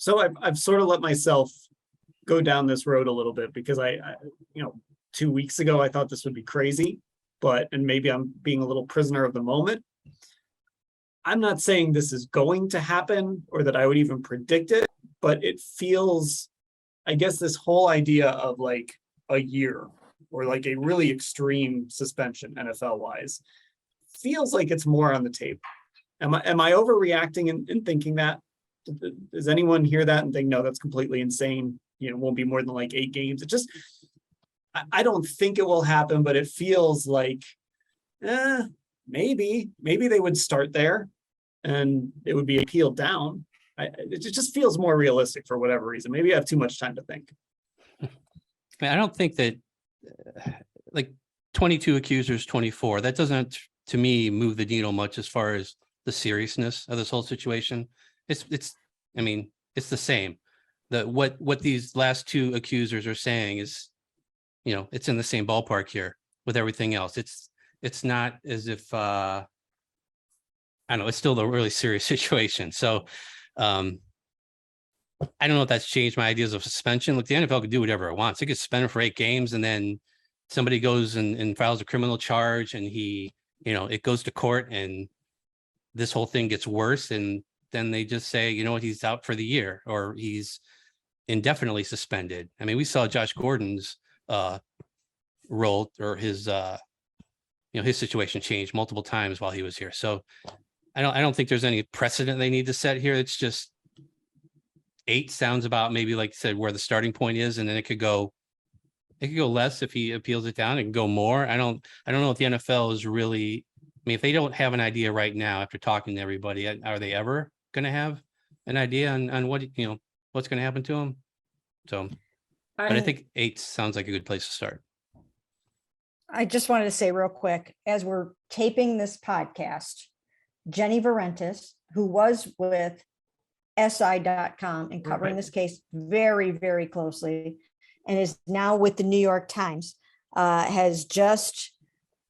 So I've sort of let myself go down this road a little bit because I 2 weeks ago, I thought this would be crazy, and maybe I'm being a little prisoner of the moment. I'm not saying this is going to happen or that I would even predict it, but it feels, I guess, this whole idea of like a year or like a really extreme suspension NFL wise feels like it's more on the table. Am I overreacting in thinking that? Does anyone hear that and think, no, that's completely insane? It won't be more than like 8 games. It just, I don't think it will happen, but it feels like, maybe they would start there and it would be appealed down. It just feels more realistic for whatever reason. Maybe I have too much time to think. I don't think that like 22 accusers, 24, that doesn't, to me, move the needle much as far as the seriousness of this whole situation. It's the same. What these last 2 accusers are saying is, it's in the same ballpark here with everything else. It's not as if, I don't know, it's still a really serious situation. So I don't know if that's changed my ideas of suspension. Look, the NFL could do whatever it wants. It could suspend him for 8 games and then somebody goes and files a criminal charge and it goes to court and this whole thing gets worse. And then they just say, you know what, he's out for the year or he's indefinitely suspended. I mean, we saw Josh Gordon's role or his situation change multiple times while he was here. So I don't think there's any precedent they need to set here. It's just 8 sounds about maybe, like you said, where the starting point is, and then it could go less if he appeals it down. It can go more. I don't know if the NFL is really, if they don't have an idea right now after talking to everybody, are they ever going to have an idea on what, what's going to happen to him? So, but I think 8 sounds like a good place to start. I just wanted to say real quick, as we're taping this podcast, Jenny Verentis, who was with SI.com and covering this case very, very closely, and is now with the New York Times, has just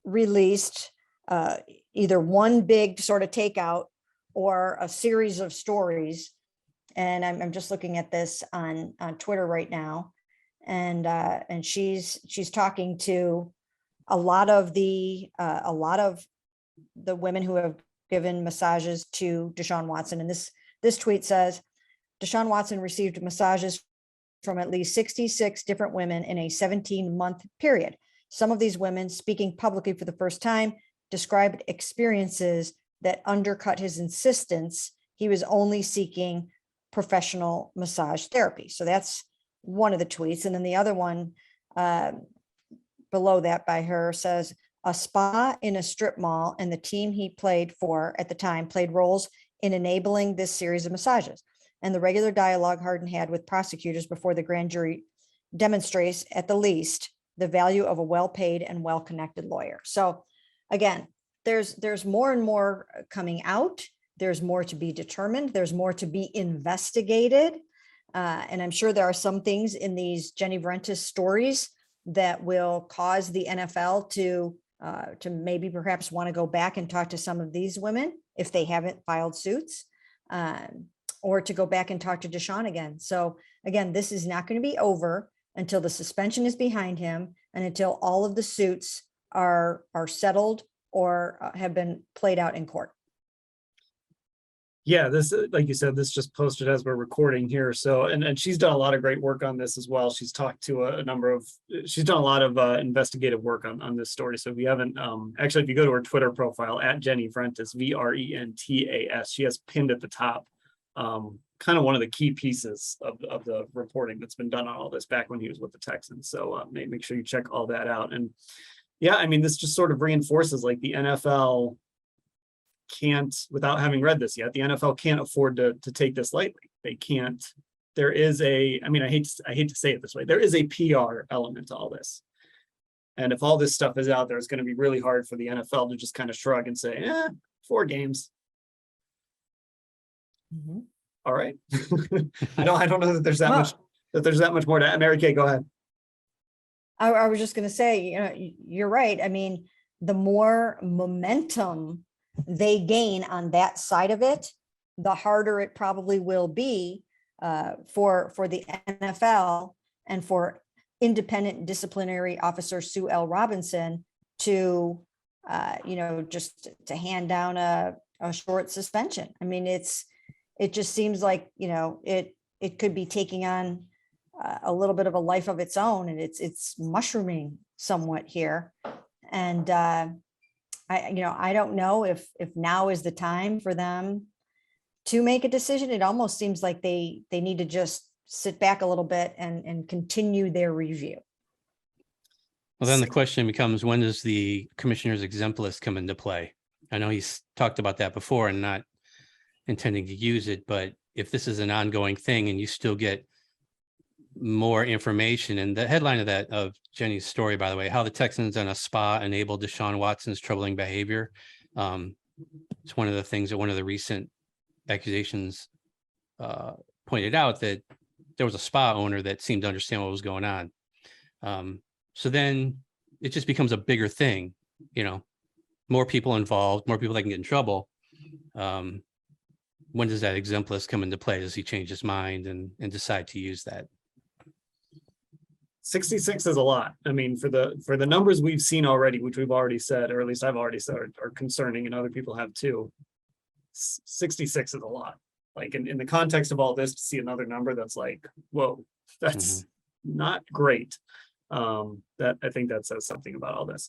released either one big sort of takeout or a series of stories. And I'm just looking at this on Twitter right now, and she's talking to a lot of the women who have given massages to Deshaun Watson. And this tweet says, Deshaun Watson received massages from at least 66 different women in a 17-month period. Some of these women, speaking publicly for the first time, described experiences that undercut his insistence he was only seeking professional massage therapy. So that's one of the tweets. And then the other one below that by her says, a spa in a strip mall and the team he played for at the time played roles in enabling this series of massages. And the regular dialogue Harden had with prosecutors before the grand jury demonstrates, at the least, the value of a well-paid and well-connected lawyer. So again, there's more and more coming out. There's more to be determined. There's more to be investigated. And I'm sure there are some things in these Jenny Verentis stories that will cause the NFL to maybe perhaps want to go back and talk to some of these women if they haven't filed suits, or to go back and talk to Deshaun again. So again, this is not going to be over until the suspension is behind him and until all of the suits are settled or have been played out in court. Yeah, this, like you said, this just posted as we're recording here. So, and she's done a lot of great work on this as well. She's talked to she's done a lot of investigative work on this story. So if you haven't, actually, if you go to her Twitter profile at Jenny Verentis, Verentas, she has pinned at the top kind of one of the key pieces of the reporting that's been done on all this back when he was with the Texans. So make sure you check all that out. And yeah, I mean, this just sort of reinforces like the NFL can't, without having read this yet, the NFL can't afford to take this lightly. They can't. There is I hate to say it this way, there is a PR element to all this. And if all this stuff is out there, it's going to be really hard for the NFL to just kind of shrug and say, 4 games. Mm-hmm. All right. I don't know that there's that much more to. Mary Kay, go ahead. I was just going to say, you're right. I mean, the more momentum they gain on that side of it, the harder it probably will be for the NFL and for independent disciplinary officer Sue L. Robinson to, just to hand down a short suspension. I mean, it just seems like, it could be taking on a little bit of a life of its own, and it's mushrooming somewhat here. And I don't know if now is the time for them to make a decision. It almost seems like they need to just sit back a little bit and continue their review. Well, then the question becomes, when does the commissioner's exempt list come into play? I know he's talked about that before and not intending to use it, but if this is an ongoing thing and you still get more information, and the headline of Jenny's story, by the way, how the Texans and a spa enabled Deshaun Watson's troubling behavior. It's one of the things that one of the recent accusations pointed out, that there was a spa owner that seemed to understand what was going on. So then it just becomes a bigger thing, more people involved, more people that can get in trouble. When does that exempt list come into play? Does he change his mind and decide to use that? 66 is a lot. I mean, for the numbers we've seen already, which we've already said, or at least I've already said, are concerning, and other people have too. 66 is a lot. Like in the context of all this, to see another number that's like, whoa, that's not great. That I think that says something about all this.